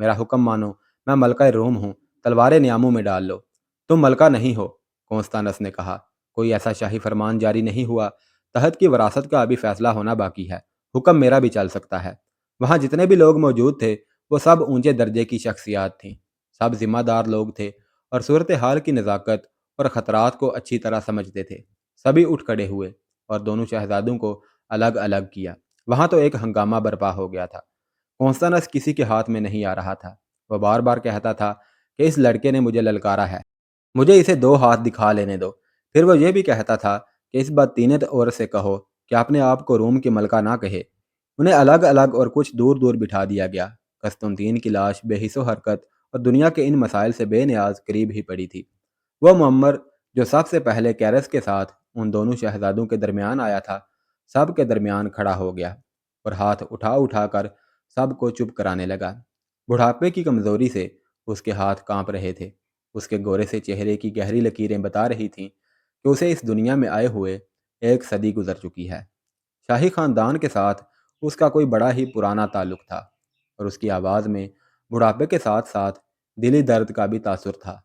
میرا حکم مانو، میں ملکہ روم ہوں، تلواریں نیاموں میں ڈال لو۔ تم ملکہ نہیں ہو، کونستانس نے کہا، کوئی ایسا شاہی فرمان جاری نہیں ہوا، تحت کی وراثت کا ابھی فیصلہ ہونا باقی ہے، حکم میرا بھی چل سکتا ہے۔ وہاں جتنے بھی لوگ موجود تھے وہ سب اونچے درجے کی شخصیات تھیں، سب ذمہ دار لوگ تھے اور صورتحال کی نزاکت اور خطرات کو اچھی طرح سمجھتے تھے۔ سبھی اٹھ کھڑے ہوئے اور دونوں شہزادوں کو الگ الگ کیا۔ وہاں تو ایک ہنگامہ برپا ہو گیا تھا۔ کونستانس کسی کے ہاتھ میں نہیں آ رہا تھا۔ وہ بار بار کہتا تھا کہ اس لڑکے نے مجھے للکارا ہے، مجھے اسے دو ہاتھ دکھا لینے دو۔ پھر وہ یہ بھی کہتا تھا کہ اس بدتینت عورت سے کہو کہ اپنے آپ کو روم کی ملکہ نہ کہے۔ انہیں الگ الگ اور کچھ دور دور بٹھا دیا گیا۔ قسطنطین کی لاش بے حس و حرکت اور دنیا کے ان مسائل سے بے نیاز قریب ہی پڑی تھی۔ وہ معمر جو سب سے پہلے کیرس کے ساتھ ان دونوں شہزادوں کے درمیان آیا تھا، سب کے درمیان کھڑا ہو گیا اور ہاتھ اٹھا اٹھا کر سب کو چپ کرانے لگا۔ بڑھاپے کی کمزوری سے اس کے ہاتھ کانپ رہے تھے۔ اس کے گورے سے چہرے کی گہری لکیریں بتا رہی تھیں کہ اسے اس دنیا میں آئے ہوئے ایک صدی گزر چکی ہے۔ شاہی خاندان کے ساتھ اس کا کوئی بڑا ہی پرانا تعلق تھا اور اس کی آواز میں بڑھاپے کے ساتھ ساتھ دلی درد کا بھی تاثر تھا۔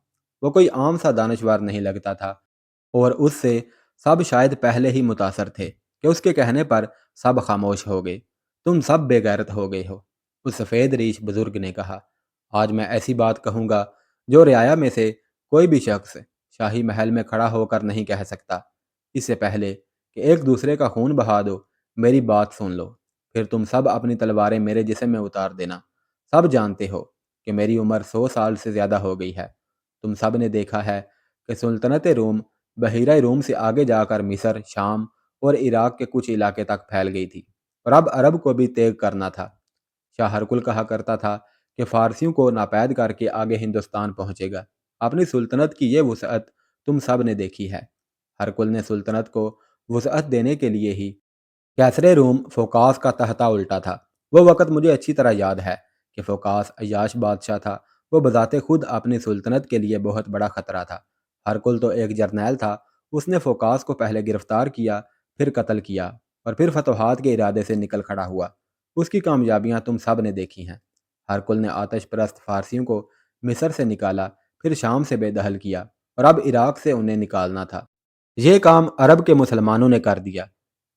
وہ کوئی عام سا دانشور نہیں لگتا تھا اور اس سے سب شاید پہلے ہی متاثر تھے کہ اس کے کہنے پر سب خاموش ہو گئے۔ تم سب بے غیرت ہو گئے ہو، اس سفید ریش بزرگ نے کہا۔ آج میں ایسی بات کہوں گا جو رعایا میں سے کوئی بھی شخص شاہی محل میں کھڑا ہو کر نہیں کہہ سکتا۔ اس سے پہلے کہ ایک دوسرے کا خون بہا دو، میری بات سن لو، پھر تم سب اپنی تلواریں میرے جسم میں اتار دینا۔ سب جانتے ہو کہ میری عمر 100 سال سے زیادہ ہو گئی ہے۔ تم سب نے دیکھا ہے کہ سلطنت روم بحیرہ روم سے آگے جا کر مصر، شام اور عراق کے کچھ علاقے تک پھیل گئی تھی اور اب عرب کو بھی تیغ کرنا تھا۔ شاہ ہرکل کہا کرتا تھا کہ فارسیوں کو ناپید کر کے آگے ہندوستان پہنچے گا۔ اپنی سلطنت کی یہ وسعت تم سب نے دیکھی ہے۔ ہرکل نے سلطنت کو وسعت دینے کے لیے ہی کیسر روم فوکاس کا تحتا الٹا تھا۔ وہ وقت مجھے اچھی طرح یاد ہے کہ فوکاس عیاش بادشاہ تھا۔ وہ بذات خود اپنی سلطنت کے لیے بہت بڑا خطرہ تھا۔ ہرکل تو ایک جرنیل تھا۔ اس نے فوکاس کو پہلے گرفتار کیا، پھر قتل کیا اور پھر فتوحات کے ارادے سے نکل کھڑا ہوا۔ اس کی کامیابیاں تم سب نے دیکھی ہیں۔ ہرکل نے آتش پرست فارسیوں کو مصر سے نکالا، پھر شام سے بے دخل کیا اور اب عراق سے انہیں نکالنا تھا۔ یہ کام عرب کے مسلمانوں نے کر دیا۔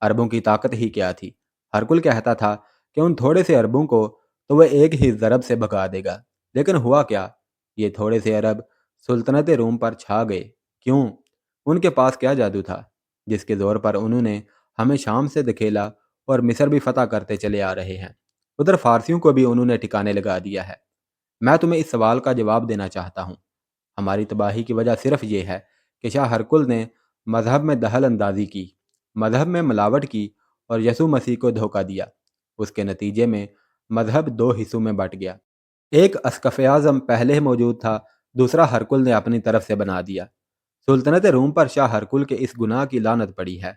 عربوں کی طاقت ہی کیا تھی؟ ہرکل کہتا تھا کہ ان تھوڑے سے عربوں کو تو وہ ایک ہی ضرب سے بھگا دے گا، لیکن ہوا کیا؟ یہ تھوڑے سے عرب سلطنت روم پر چھا گئے۔ کیوں؟ ان کے پاس کیا جادو تھا جس کے زور پر انہوں نے ہمیں شام سے دکھیلا اور مصر بھی فتح کرتے چلے آ رہے ہیں؟ ادھر فارسیوں کو بھی انہوں نے ٹھکانے لگا دیا ہے۔ میں تمہیں اس سوال کا جواب دینا چاہتا ہوں۔ ہماری تباہی کی وجہ صرف یہ ہے کہ شاہ ہرکل نے مذہب میں دخل اندازی کی، مذہب میں ملاوٹ کی اور یسوع مسیح کو دھوکہ دیا۔ اس کے نتیجے میں مذہب دو حصوں میں بٹ گیا۔ ایک اسقف اعظم پہلے موجود تھا، دوسرا ہرکل نے اپنی طرف سے بنا دیا۔ سلطنت روم پر شاہ ہرکل کے اس گناہ کی لعنت پڑی ہے۔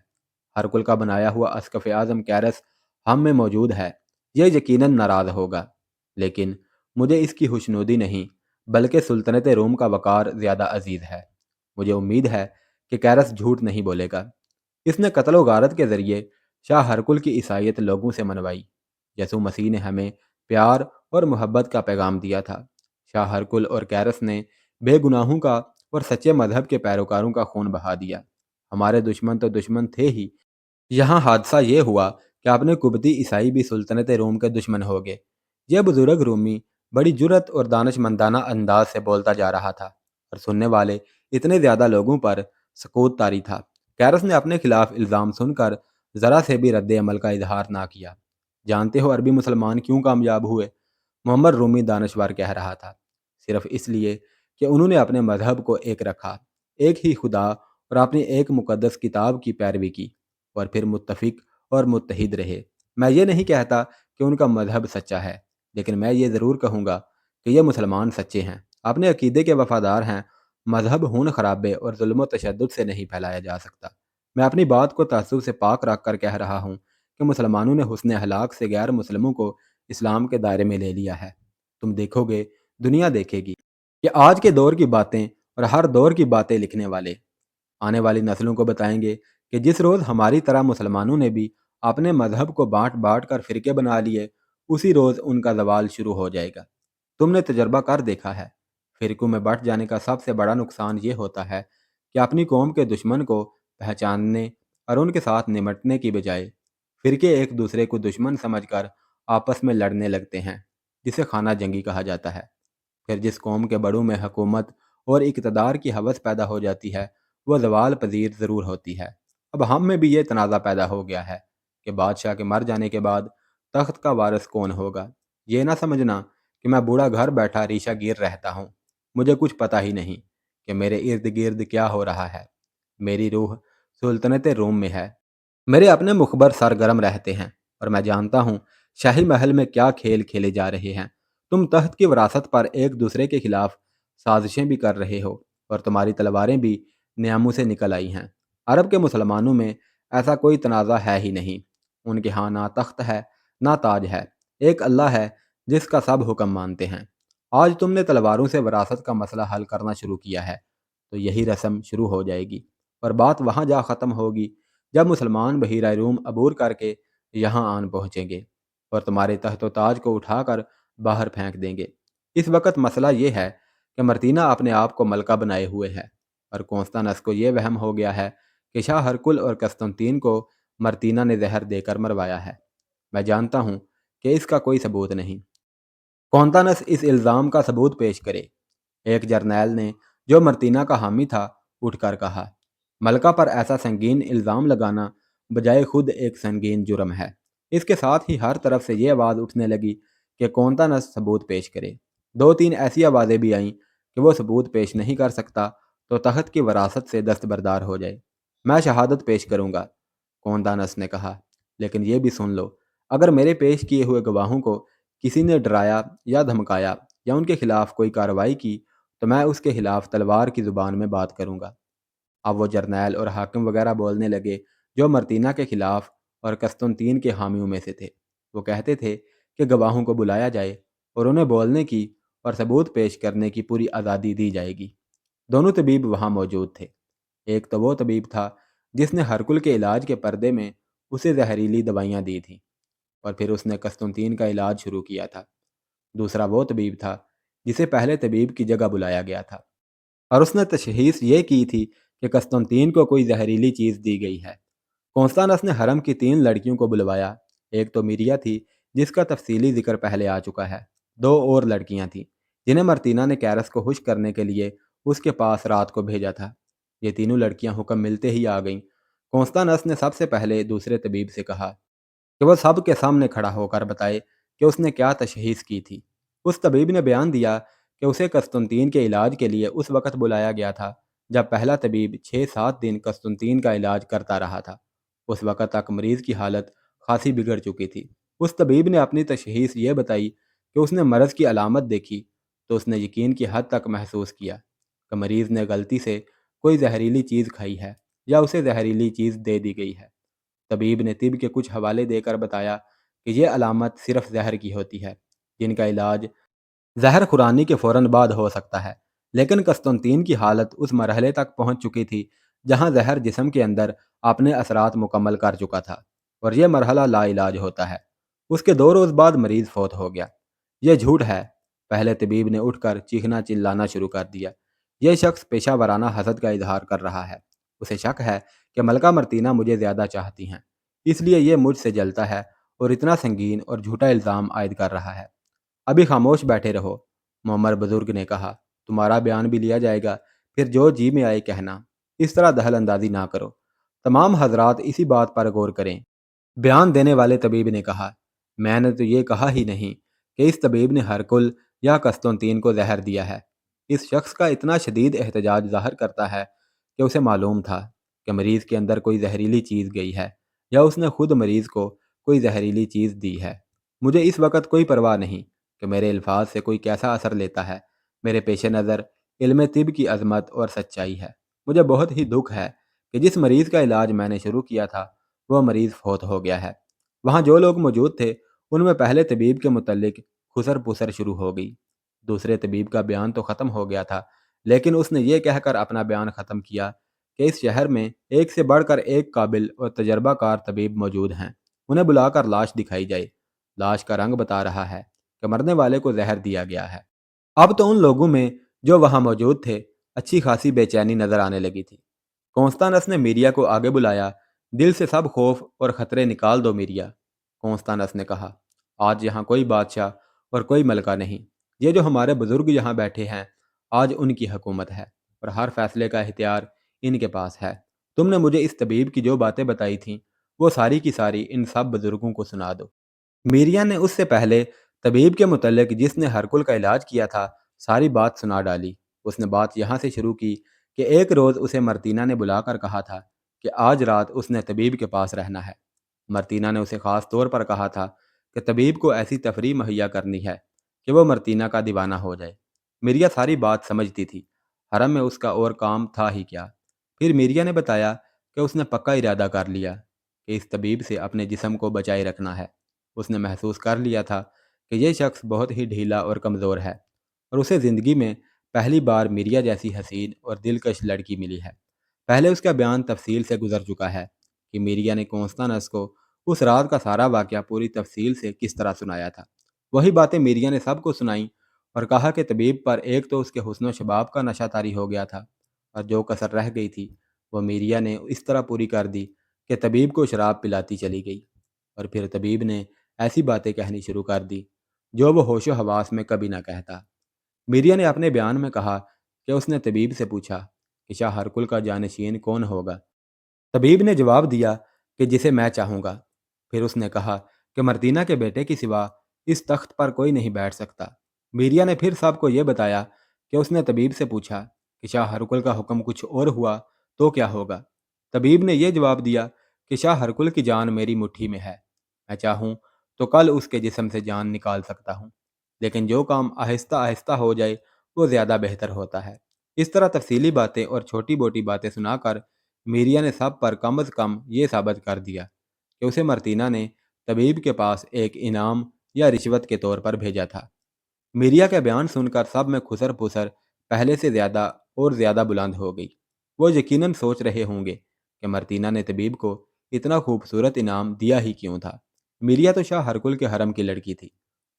ہرکل کا بنایا ہوا اسقف اعظم کیرس ہم میں موجود ہے، یہ یقیناً ناراض ہوگا، لیکن مجھے اس کی خوشنودی نہیں بلکہ سلطنت روم کا وقار زیادہ عزیز ہے۔ مجھے امید ہے کہ کیرس جھوٹ نہیں بولے گا۔ اس نے قتل و غارت کے ذریعے شاہ ہرکل کی عیسائیت لوگوں سے منوائی۔ یسوع مسیح نے ہمیں پیار اور محبت کا پیغام دیا تھا۔ شاہ ہرکل اور کیرس نے بے گناہوں کا اور سچے مذہب کے پیروکاروں کا خون بہا دیا۔ ہمارے دشمن تو دشمن تھے ہی، یہاں حادثہ یہ ہوا کہ اپنے قبطی عیسائی بھی سلطنت روم کے دشمن ہو گئے۔ یہ بزرگ رومی بڑی جرت اور دانش مندانہ انداز سے بولتا جا رہا تھا اور سننے والے اتنے زیادہ لوگوں پر سکوت طاری تھا۔ کیرس نے اپنے خلاف الزام سن کر ذرا سے بھی رد عمل کا اظہار نہ کیا۔ جانتے ہو عربی مسلمان کیوں کامیاب ہوئے؟ محمد رومی دانشور کہہ رہا تھا۔ صرف اس لیے کہ انہوں نے اپنے مذہب کو ایک رکھا، ایک ہی خدا اور اپنی ایک مقدس کتاب کی پیروی کی اور پھر متفق اور متحد رہے۔ میں یہ نہیں کہتا کہ ان کا مذہب سچا ہے، لیکن میں یہ ضرور کہوں گا کہ یہ مسلمان سچے ہیں، اپنے عقیدے کے وفادار ہیں۔ مذہب خون خرابے اور ظلم و تشدد سے نہیں پھیلایا جا سکتا۔ میں اپنی بات کو تعصب سے پاک رکھ کر کہہ رہا ہوں کہ مسلمانوں نے حسن اخلاق سے غیر مسلموں کو اسلام کے دائرے میں لے لیا ہے۔ تم دیکھو گے، دنیا دیکھے گی کہ آج کے دور کی باتیں اور ہر دور کی باتیں لکھنے والے آنے والی نسلوں کو بتائیں گے کہ جس روز ہماری طرح مسلمانوں نے بھی اپنے مذہب کو بانٹ بانٹ کر فرقے بنا لیے، اسی روز ان کا زوال شروع ہو جائے گا۔ تم نے تجربہ کر دیکھا ہے، فرقوں میں بٹ جانے کا سب سے بڑا نقصان یہ ہوتا ہے کہ اپنی قوم کے دشمن کو پہچاننے اور ان کے ساتھ نمٹنے کی بجائے فرقے ایک دوسرے کو دشمن سمجھ کر آپس میں لڑنے لگتے ہیں، جسے خانہ جنگی کہا جاتا ہے۔ پھر جس قوم کے بڑوں میں حکومت اور اقتدار کی ہوس پیدا ہو جاتی ہے، وہ زوال پذیر ضرور ہوتی ہے۔ اب ہم میں بھی یہ تنازع پیدا ہو گیا ہے کہ بادشاہ کے مر جانے کے بعد تخت کا وارث کون ہوگا۔ یہ نہ سمجھنا کہ میں بوڑھا گھر بیٹھا ریشہ گیر رہتا ہوں، مجھے کچھ پتہ ہی نہیں کہ میرے ارد گرد کیا ہو رہا ہے۔ میری روح سلطنت روم میں ہے، میرے اپنے مخبر سرگرم رہتے ہیں، اور میں جانتا ہوں شاہی محل میں کیا کھیل کھیلے جا رہے ہیں۔ تم تخت کی وراثت پر ایک دوسرے کے خلاف سازشیں بھی کر رہے ہو، اور تمہاری تلواریں بھی نیاموں سے نکل آئی ہیں۔ عرب کے مسلمانوں میں ایسا کوئی تنازع ہے ہی نہیں، ان کے ہاں نہ تخت ہے نہ تاج ہے، ایک اللہ ہے جس کا سب حکم مانتے ہیں۔ آج تم نے تلواروں سے وراثت کا مسئلہ حل کرنا شروع کیا ہے، تو یہی رسم شروع ہو جائے گی، اور بات وہاں جا ختم ہوگی جب مسلمان بحیرہ روم عبور کر کے یہاں آن پہنچیں گے اور تمہارے تخت و تاج کو اٹھا کر باہر پھینک دیں گے۔ اس وقت مسئلہ یہ ہے کہ مرتینہ اپنے آپ کو ملکہ بنائے ہوئے ہے، اور قسطنطنیہ کو یہ وہم ہو گیا ہے کہ شاہ ہرکل اور قسطنطین کو مرتینہ نے زہر دے کر مروایا ہے۔ میں جانتا ہوں کہ اس کا کوئی ثبوت نہیں۔ قسطنطنیہ اس الزام کا ثبوت پیش کرے۔ ایک جرنیل نے جو مرتینہ کا حامی تھا اٹھ کر کہا، ملکہ پر ایسا سنگین الزام لگانا بجائے خود ایک سنگین جرم ہے۔ اس کے ساتھ ہی ہر طرف سے یہ آواز اٹھنے لگی کہ قسطنطنیہ ثبوت پیش کرے۔ دو تین ایسی آوازیں بھی آئیں کہ وہ ثبوت پیش نہیں کر سکتا تو تخت کی وراثت سے دستبردار ہو جائے۔ میں شہادت پیش کروں گا، قسطنطنیہ نے کہا، لیکن یہ بھی سن لو، اگر میرے پیش کیے ہوئے گواہوں کو کسی نے ڈرایا یا دھمکایا یا ان کے خلاف کوئی کارروائی کی تو میں اس کے خلاف تلوار کی زبان میں بات کروں گا۔ اب وہ جرنیل اور حاکم وغیرہ بولنے لگے جو مرتینہ کے خلاف اور قسطنطین کے حامیوں میں سے تھے۔ وہ کہتے تھے کہ گواہوں کو بلایا جائے اور انہیں بولنے کی اور ثبوت پیش کرنے کی پوری آزادی دی جائے گی۔ دونوں طبیب وہاں موجود تھے۔ ایک تو وہ طبیب تھا جس نے ہرکل کے علاج کے پردے میں اسے زہریلی دوائیاں دی تھیں، اور پھر اس نے قسطنطین کا علاج شروع کیا تھا۔ دوسرا وہ طبیب تھا جسے پہلے طبیب کی جگہ بلایا گیا تھا، اور اس نے تشخیص یہ کی تھی کہ قسطنطین کو کوئی زہریلی چیز دی گئی ہے۔ قسطنطنیہ نے حرم کی 3 لڑکیوں کو بلوایا۔ ایک تو میریا تھی جس کا تفصیلی ذکر پہلے آ چکا ہے۔ 2 اور لڑکیاں تھیں جنہیں مرتینہ نے کیرس کو خوش کرنے کے لیے اس کے پاس رات کو بھیجا تھا۔ یہ تینوں لڑکیاں حکم ملتے ہی آ گئیں۔ قسطنطنیہ نے سب سے پہلے دوسرے طبیب سے کہا کہ وہ سب کے سامنے کھڑا ہو کر بتائے کہ اس نے کیا تشخیص کی تھی۔ اس طبیب نے بیان دیا کہ اسے قسطنطین کے علاج کے لیے اس وقت بلایا گیا تھا جب پہلا طبیب 6-7 دن قسطنطین کا علاج کرتا رہا تھا۔ اس وقت تک مریض کی حالت خاصی بگڑ چکی تھی۔ اس طبیب نے اپنی تشخیص یہ بتائی کہ اس نے مرض کی علامت دیکھی تو اس نے یقین کی حد تک محسوس کیا کہ مریض نے غلطی سے کوئی زہریلی چیز کھائی ہے یا اسے زہریلی چیز دے دی گئی ہے۔ طبیب نے طب کے کچھ حوالے دے کر بتایا کہ یہ علامت صرف زہر کی ہوتی ہے، جن کا علاج زہر خورانی کے فوراً بعد ہو سکتا ہے، لیکن قسطنطین کی حالت اس مرحلے تک پہنچ چکی تھی جہاں زہر جسم کے اندر اپنے اثرات مکمل کر چکا تھا، اور یہ مرحلہ لا علاج ہوتا ہے۔ اس کے 2 روز بعد مریض فوت ہو گیا۔ یہ جھوٹ ہے، پہلے طبیب نے اٹھ کر چیخنا چلانا شروع کر دیا۔ یہ شخص پیشہ ورانہ حسد کا اظہار کر رہا ہے۔ اسے شک ہے کہ ملکہ مرتینہ مجھے زیادہ چاہتی ہیں، اس لیے یہ مجھ سے جلتا ہے اور اتنا سنگین اور جھوٹا الزام عائد کر رہا ہے۔ ابھی خاموش بیٹھے رہو، معمر بزرگ نے کہا، تمہارا بیان بھی لیا جائے گا، پھر جو جی میں آئے کہنا، اس طرح دخل اندازی نہ کرو۔ تمام حضرات اسی بات پر غور کریں۔ بیان دینے والے طبیب نے کہا، میں نے تو یہ کہا ہی نہیں کہ اس طبیب نے ہرکل یا قسطنطین کو زہر دیا ہے۔ اس شخص کا اتنا شدید احتجاج ظاہر کرتا ہے کہ اسے معلوم تھا کہ مریض کے اندر کوئی زہریلی چیز گئی ہے یا اس نے خود مریض کو کوئی زہریلی چیز دی ہے۔ مجھے اس وقت کوئی پرواہ نہیں کہ میرے الفاظ سے کوئی کیسا اثر لیتا ہے۔ میرے پیش نظر علم طب کی عظمت اور سچائی ہے۔ مجھے بہت ہی دکھ ہے کہ جس مریض کا علاج میں نے شروع کیا تھا وہ مریض فوت ہو گیا ہے۔ وہاں جو لوگ موجود تھے ان میں پہلے طبیب کے متعلق خسر پسر شروع ہو گئی۔ دوسرے طبیب کا بیان تو ختم ہو گیا تھا، لیکن اس نے یہ کہہ کر اپنا بیان ختم کیا کہ اس شہر میں ایک سے بڑھ کر ایک قابل اور تجربہ کار طبیب موجود ہیں، انہیں بلا کر لاش دکھائی جائے۔ لاش کا رنگ بتا رہا ہے کہ مرنے والے کو زہر دیا گیا ہے۔ اب تو ان لوگوں میں جو وہاں موجود تھے اچھی خاصی بے چینی نظر آنے لگی تھی۔ کونستانس نے میریا کو آگے بلایا۔ دل سے سب خوف اور خطرے نکال دو میریا، کونستانس نے کہا۔ آج یہاں کوئی بادشاہ اور کوئی ملکہ نہیں، یہ جو ہمارے بزرگ یہاں بیٹھے ہیں آج ان کی حکومت ہے اور ہر فیصلے کا اختیار ان کے پاس ہے۔ تم نے مجھے اس طبیب کی جو باتیں بتائی تھیں وہ ساری کی ساری ان سب بزرگوں کو سنا دو۔ میریا نے اس سے پہلے طبیب کے متعلق جس نے ہرکل کا علاج کیا تھا ساری بات سنا ڈالی۔ اس نے بات یہاں سے شروع کی کہ ایک روز اسے مرتینہ نے بلا کر کہا تھا کہ آج رات اس نے طبیب کے پاس رہنا ہے۔ مرتینہ نے اسے خاص طور پر کہا تھا کہ طبیب کو ایسی تفریح مہیا کرنی ہے کہ وہ مرتینہ کا دیوانہ ہو جائے۔ میریا ساری بات سمجھتی تھی، حرم میں اس کا اور کام تھا ہی کیا۔ پھر میریا نے بتایا کہ اس نے پکا ارادہ کر لیا کہ اس طبیب سے اپنے جسم کو بچائے رکھنا ہے۔ اس نے محسوس کر لیا تھا کہ یہ شخص بہت ہی ڈھیلا اور کمزور ہے اور اسے زندگی میں پہلی بار میریا جیسی حسین اور دلکش لڑکی ملی ہے۔ پہلے اس کا بیان تفصیل سے گزر چکا ہے کہ میریا نے کونستانس کو اس رات کا سارا واقعہ پوری تفصیل سے کس طرح سنایا تھا۔ وہی باتیں میریا نے سب کو سنائیں اور کہا کہ طبیب پر ایک تو اس کے حسن و شباب کا نشہ طاری ہو گیا تھا اور جو کسر رہ گئی تھی وہ میریا نے اس طرح پوری کر دی کہ طبیب کو شراب پلاتی چلی گئی، اور پھر طبیب نے ایسی باتیں کہنی شروع کر دی جو وہ ہوش و حواس میں کبھی نہ کہتا۔ میریا نے اپنے بیان میں کہا کہ اس نے طبیب سے پوچھا کہ شاہ ہرکل کا جانشین کون ہوگا۔ طبیب نے جواب دیا کہ جسے میں چاہوں گا۔ پھر اس نے کہا کہ مرتینہ کے بیٹے کی سوا اس تخت پر کوئی نہیں بیٹھ سکتا۔ میریا نے پھر سب کو یہ بتایا کہ اس نے طبیب سے پوچھا کہ شاہ ہرکل کا حکم کچھ اور ہوا تو کیا ہوگا۔ طبیب نے یہ جواب دیا کہ شاہ ہرکل کی جان میری مٹھی میں ہے، میں چاہوں تو کل اس کے جسم سے جان نکال سکتا ہوں، لیکن جو کام آہستہ آہستہ ہو جائے وہ زیادہ بہتر ہوتا ہے۔ اس طرح تفصیلی باتیں اور چھوٹی موٹی باتیں سنا کر میریا نے سب پر کم از کم یہ ثابت کر دیا کہ اسے مرتینہ نے طبیب کے پاس ایک انعام یا رشوت کے طور پر بھیجا تھا۔ میریا کا بیان سن کر سب میں خسر پسر پہلے سے زیادہ اور زیادہ بلند ہو گئی۔ وہ یقیناً سوچ رہے ہوں گے کہ مرتینہ نے طبیب کو اتنا خوبصورت انعام دیا ہی کیوں تھا۔ میریا تو شاہ ہرکل کے حرم کی لڑکی تھی۔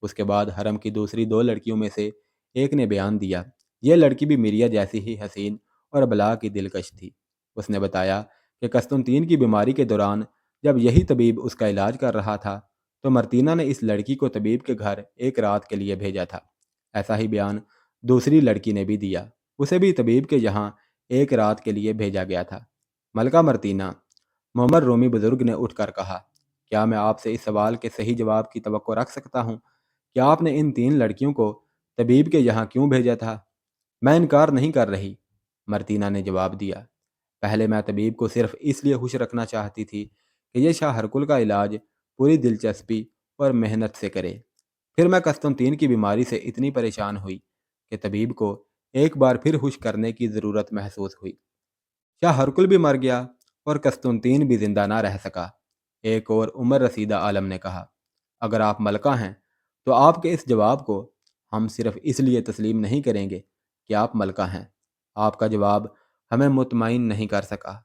اس کے بعد حرم کی دوسری دو لڑکیوں میں سے ایک نے بیان دیا۔ یہ لڑکی بھی میریا جیسی ہی حسین اور بلا کی دلکش تھی۔ اس نے بتایا کہ قسطنطین کی بیماری کے دوران جب یہی طبیب اس کا علاج کر رہا تھا تو مرتینہ نے اس لڑکی کو طبیب کے گھر ایک رات کے لیے بھیجا تھا۔ ایسا ہی بیان دوسری لڑکی نے بھی دیا، اسے بھی طبیب کے یہاں ایک رات کے لیے بھیجا گیا تھا۔ ملکہ مرتینہ، محمد رومی بزرگ نے اٹھ کر کہا، کیا میں آپ سے اس سوال کے صحیح جواب کی توقع رکھ سکتا ہوں کہ آپ نے ان تین لڑکیوں کو طبیب کے یہاں کیوں بھیجا تھا؟ میں انکار نہیں کر رہی، مرتینہ نے جواب دیا۔ پہلے میں طبیب کو صرف اس لیے خوش رکھنا چاہتی تھی کہ یہ شاہ ہرکل کا علاج پوری دلچسپی اور محنت سے کرے۔ پھر میں قسطنطین کی بیماری سے اتنی پریشان ہوئی کہ طبیب کو ایک بار پھر خوش کرنے کی ضرورت محسوس ہوئی۔ شاہ ہرکل بھی مر گیا اور قسطنطین بھی زندہ نہ رہ سکا۔ ایک اور عمر رسیدہ عالم نے کہا، اگر آپ ملکہ ہیں تو آپ کے اس جواب کو ہم صرف اس لیے تسلیم نہیں کریں گے کہ آپ ملکہ ہیں۔ آپ کا جواب ہمیں مطمئن نہیں کر سکا۔